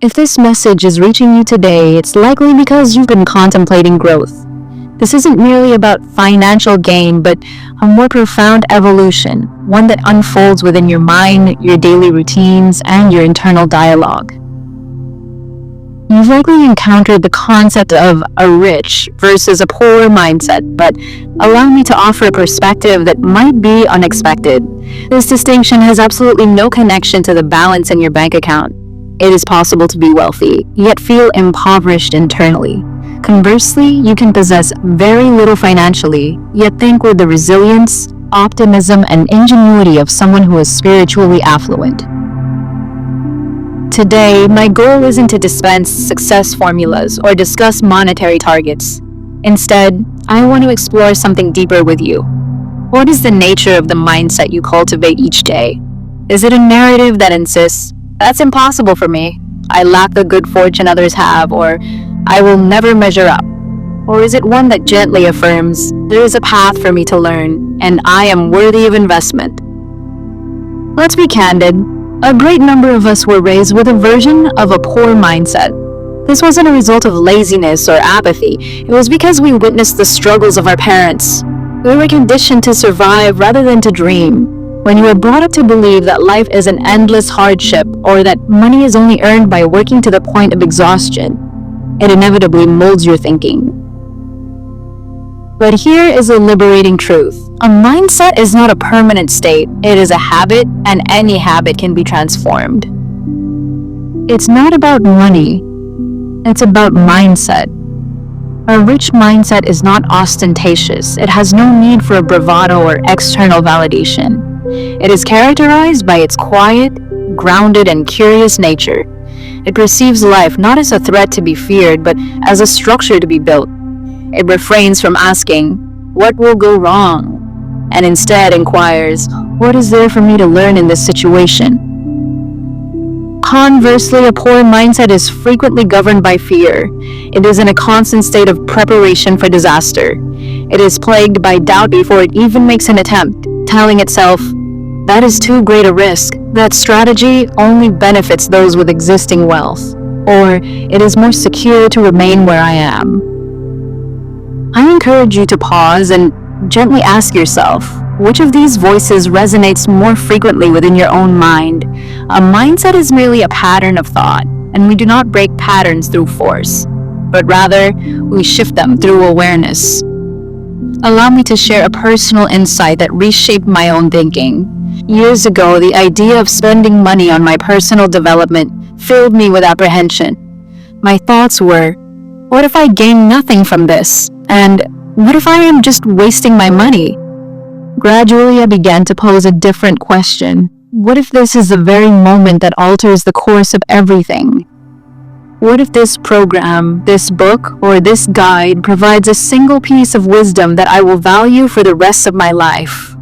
If this message is reaching you today, it's likely because you've been contemplating growth. This isn't merely about financial gain, but a more profound evolution, one that unfolds within your mind, your daily routines, and your internal dialogue. You've likely encountered the concept of a rich versus a poor mindset, but allow me to offer a perspective that might be unexpected. This distinction has absolutely no connection to the balance in your bank account. It is possible to be wealthy, yet feel impoverished internally. Conversely, you can possess very little financially, yet think with the resilience, optimism, and ingenuity of someone who is spiritually affluent. Today, my goal isn't to dispense success formulas or discuss monetary targets. Instead, I want to explore something deeper with you. What is the nature of the mindset you cultivate each day? Is it a narrative that insists, "That's impossible for me, I lack the good fortune others have," or "I will never measure up"? Or is it one that gently affirms, "There is a path for me to learn, and I am worthy of investment"? Let's be candid. A great number of us were raised with a version of a poor mindset. This wasn't a result of laziness or apathy. It was because we witnessed the struggles of our parents. We were conditioned to survive rather than to dream. When you are brought up to believe that life is an endless hardship or that money is only earned by working to the point of exhaustion, it inevitably molds your thinking. But here is a liberating truth. A mindset is not a permanent state. It is a habit, and any habit can be transformed. It's not about money. It's about mindset. A rich mindset is not ostentatious. It has no need for a bravado or external validation. It is characterized by its quiet, grounded, and curious nature. It perceives life not as a threat to be feared, but as a structure to be built. It refrains from asking, "What will go wrong?" and instead inquires, "What is there for me to learn in this situation?" Conversely, a poor mindset is frequently governed by fear. It is in a constant state of preparation for disaster. It is plagued by doubt before it even makes an attempt, telling itself, "That is too great a risk. That strategy only benefits those with existing wealth," or "It is more secure to remain where I am." I encourage you to pause and gently ask yourself, which of these voices resonates more frequently within your own mind? A mindset is merely a pattern of thought, and we do not break patterns through force, but rather we shift them through awareness. Allow me to share a personal insight that reshaped my own thinking. Years ago, the idea of spending money on my personal development filled me with apprehension. My thoughts were, what if I gain nothing from this? And what if I am just wasting my money? Gradually, I began to pose a different question. What if this is the very moment that alters the course of everything? What if this program, this book, or this guide provides a single piece of wisdom that I will value for the rest of my life?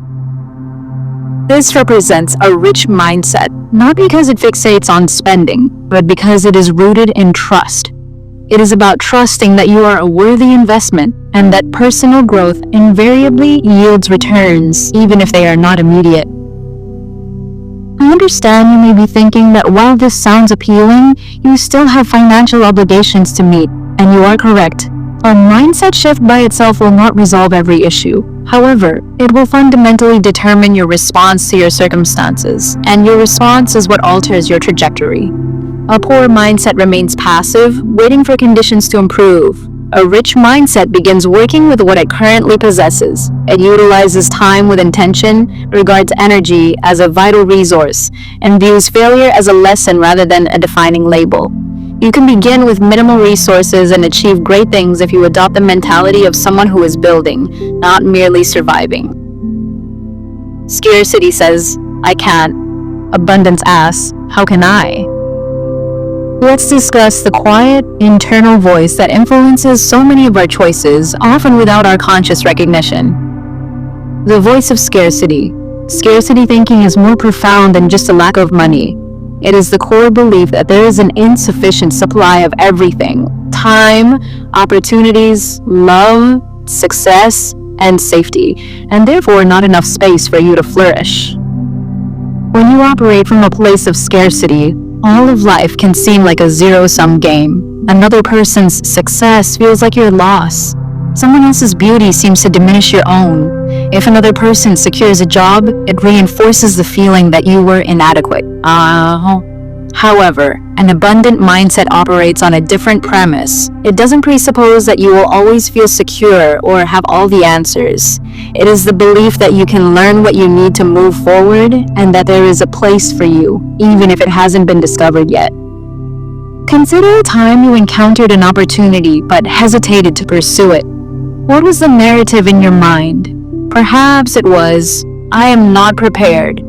This represents a rich mindset, not because it fixates on spending, but because it is rooted in trust. It is about trusting that you are a worthy investment and that personal growth invariably yields returns, even if they are not immediate. I understand you may be thinking that while this sounds appealing, you still have financial obligations to meet, and you are correct. A mindset shift by itself will not resolve every issue. However, it will fundamentally determine your response to your circumstances, and your response is what alters your trajectory. A poor mindset remains passive, waiting for conditions to improve. A rich mindset begins working with what it currently possesses. It utilizes time with intention, regards energy as a vital resource, and views failure as a lesson rather than a defining label. You can begin with minimal resources and achieve great things if you adopt the mentality of someone who is building, not merely surviving. Scarcity says, "I can't." Abundance asks, "How can I?" Let's discuss the quiet, internal voice that influences so many of our choices, often without our conscious recognition. The voice of scarcity. Scarcity thinking is more profound than just a lack of money. It is the core belief that there is an insufficient supply of everything: time, opportunities, love, success, and safety, and therefore not enough space for you to flourish. When you operate from a place of scarcity, All of life can seem like a zero-sum game. Another person's success feels like your loss. Someone else's beauty seems to diminish your own. If another person secures a job, it reinforces the feeling that you were inadequate. However, an abundant mindset operates on a different premise. It doesn't presuppose that you will always feel secure or have all the answers. It is the belief that you can learn what you need to move forward and that there is a place for you, even if it hasn't been discovered yet. Consider a time you encountered an opportunity but hesitated to pursue it. What was the narrative in your mind? Perhaps it was, "I am not prepared,"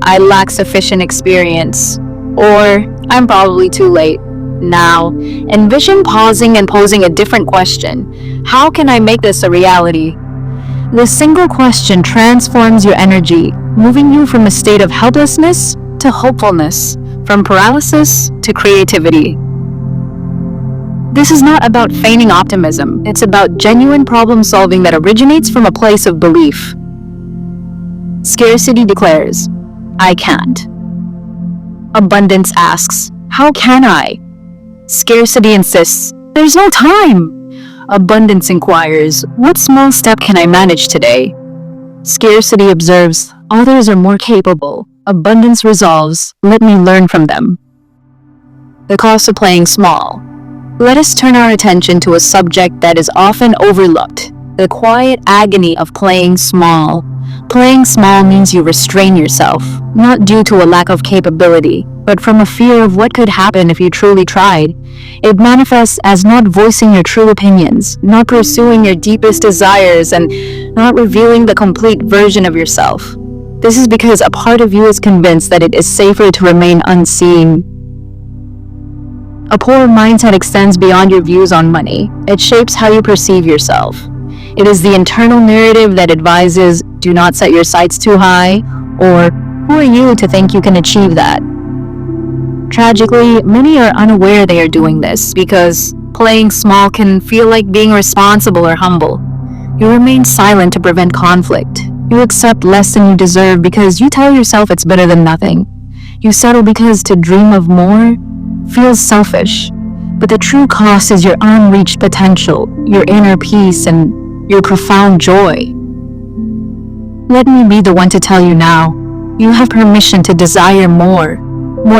"I lack sufficient experience," or "I'm probably too late." Now, envision pausing and posing a different question. How can I make this a reality? This single question transforms your energy, moving you from a state of helplessness to hopefulness, from paralysis to creativity. This is not about feigning optimism. It's about genuine problem solving that originates from a place of belief. Scarcity declares, "I can't." Abundance asks, "How can I?" Scarcity insists, "There's no time." Abundance inquires, "What small step can I manage today?" Scarcity observes, "Others are more capable." Abundance resolves, "Let me learn from them." The cost of playing small. Let us turn our attention to a subject that is often overlooked, the quiet agony of playing small. Playing small means you restrain yourself, not due to a lack of capability, but from a fear of what could happen if you truly tried. It manifests as not voicing your true opinions, not pursuing your deepest desires, and not revealing the complete version of yourself. This is because a part of you is convinced that it is safer to remain unseen. A poor mindset extends beyond your views on money. It shapes how you perceive yourself. It is the internal narrative that advises, "Do not set your sights too high," or "Who are you to think you can achieve that?" Tragically, many are unaware they are doing this because playing small can feel like being responsible or humble. You remain silent to prevent conflict. You accept less than you deserve because you tell yourself it's better than nothing. You settle because to dream of more feels selfish. But the true cost is your unreached potential, your inner peace, and your profound joy. Let me be the one to tell you now, you have permission to desire more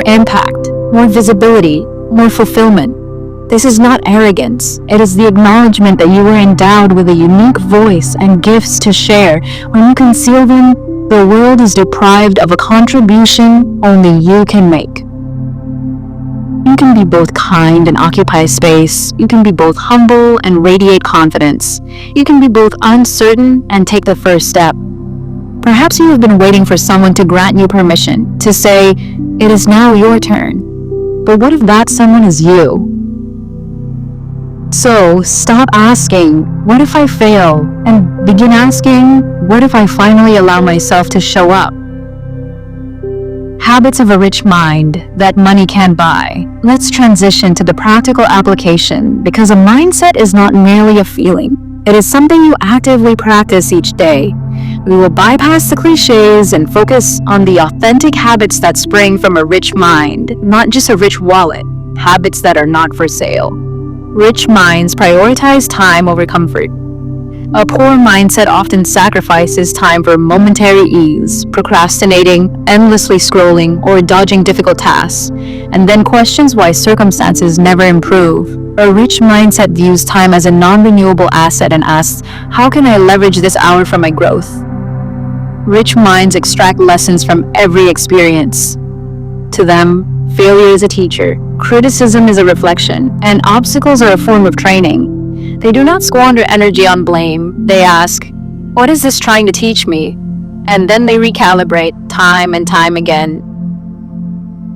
impact, more visibility, more fulfillment. This is not arrogance. It is the acknowledgement that you are endowed with a unique voice and gifts to share. When you conceal them, the world is deprived of a contribution only you can make. You can be both kind and occupy space. You can be both humble and radiate confidence. You can be both uncertain and take the first step. Perhaps you have been waiting for someone to grant you permission, to say, "It is now your turn." But what if that someone is you? So stop asking, "What if I fail?" and begin asking, "What if I finally allow myself to show up?" Habits of a rich mind that money can't buy. Let's transition to the practical application, because a mindset is not merely a feeling. It is something you actively practice each day. We will bypass the cliches and focus on the authentic habits that spring from a rich mind, not just a rich wallet, habits that are not for sale. Rich minds prioritize time over comfort. A poor mindset often sacrifices time for momentary ease, procrastinating, endlessly scrolling, or dodging difficult tasks, and then questions why circumstances never improve. A rich mindset views time as a non-renewable asset and asks, "How can I leverage this hour for my growth?" Rich minds extract lessons from every experience. To them, failure is a teacher, criticism is a reflection, and obstacles are a form of training. They do not squander energy on blame. They ask, "What is this trying to teach me?" And then they recalibrate time and time again.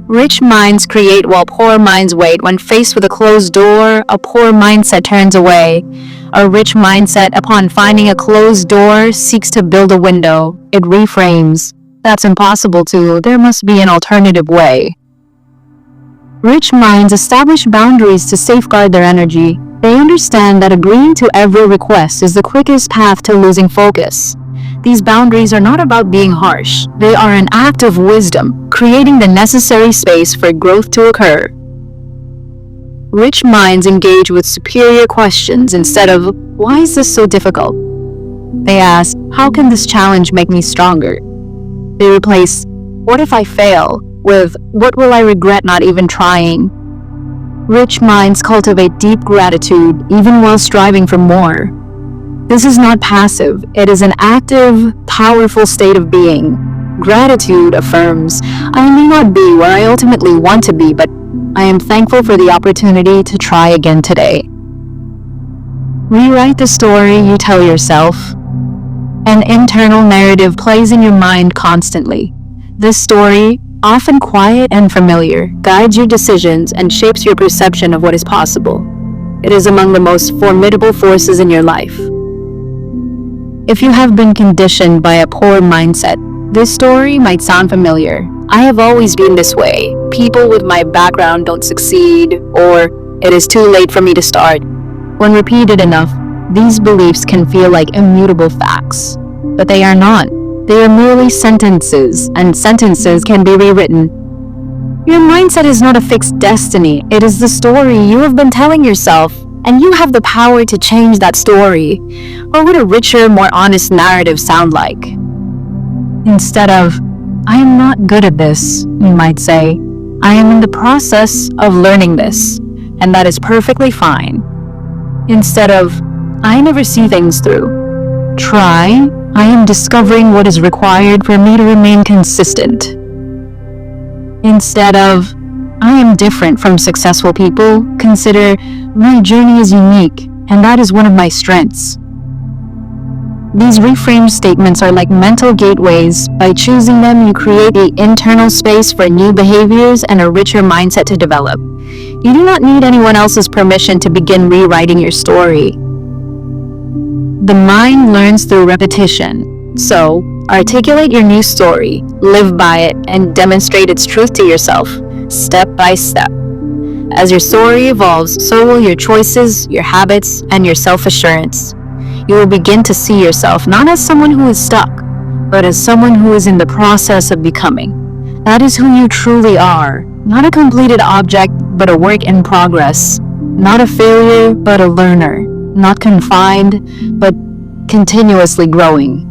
Rich minds create while poor minds wait. When faced with a closed door, a poor mindset turns away. A rich mindset, upon finding a closed door, seeks to build a window. It reframes. That's impossible too. There must be an alternative way. Rich minds establish boundaries to safeguard their energy. They understand that agreeing to every request is the quickest path to losing focus. These boundaries are not about being harsh. They are an act of wisdom, creating the necessary space for growth to occur. Rich minds engage with superior questions instead of, "Why is this so difficult?" They ask, "How can this challenge make me stronger?" They replace, "What if I fail?" with, "What will I regret not even trying?" Rich minds cultivate deep gratitude even while striving for more. This is not passive, it is an active, powerful state of being. Gratitude affirms, "I may not be where I ultimately want to be, but I am thankful for the opportunity to try again today." Rewrite the story you tell yourself. An internal narrative plays in your mind constantly. This story, often quiet and familiar, guides your decisions and shapes your perception of what is possible. It is among the most formidable forces in your life. If you have been conditioned by a poor mindset, this story might sound familiar. "I have always been this way. People with my background don't succeed," or "It is too late for me to start." When repeated enough, these beliefs can feel like immutable facts. But they are not. They are merely sentences, and sentences can be rewritten. Your mindset is not a fixed destiny. It is the story you have been telling yourself, and you have the power to change that story. What would a richer, more honest narrative sound like? Instead of, "I am not good at this," you might say, "I am in the process of learning this, and that is perfectly fine." Instead of, "I never see things through," try, "I am discovering what is required for me to remain consistent." Instead of, "I am different from successful people," consider, "My journey is unique, and that is one of my strengths." These reframe statements are like mental gateways. By choosing them, you create the internal space for new behaviors and a richer mindset to develop. You do not need anyone else's permission to begin rewriting your story. The mind learns through repetition. So, articulate your new story, live by it, and demonstrate its truth to yourself, step by step. As your story evolves, so will your choices, your habits, and your self-assurance. You will begin to see yourself not as someone who is stuck, but as someone who is in the process of becoming. That is who you truly are, not a completed object, but a work in progress. Not a failure, but a learner. Not confined, but continuously growing.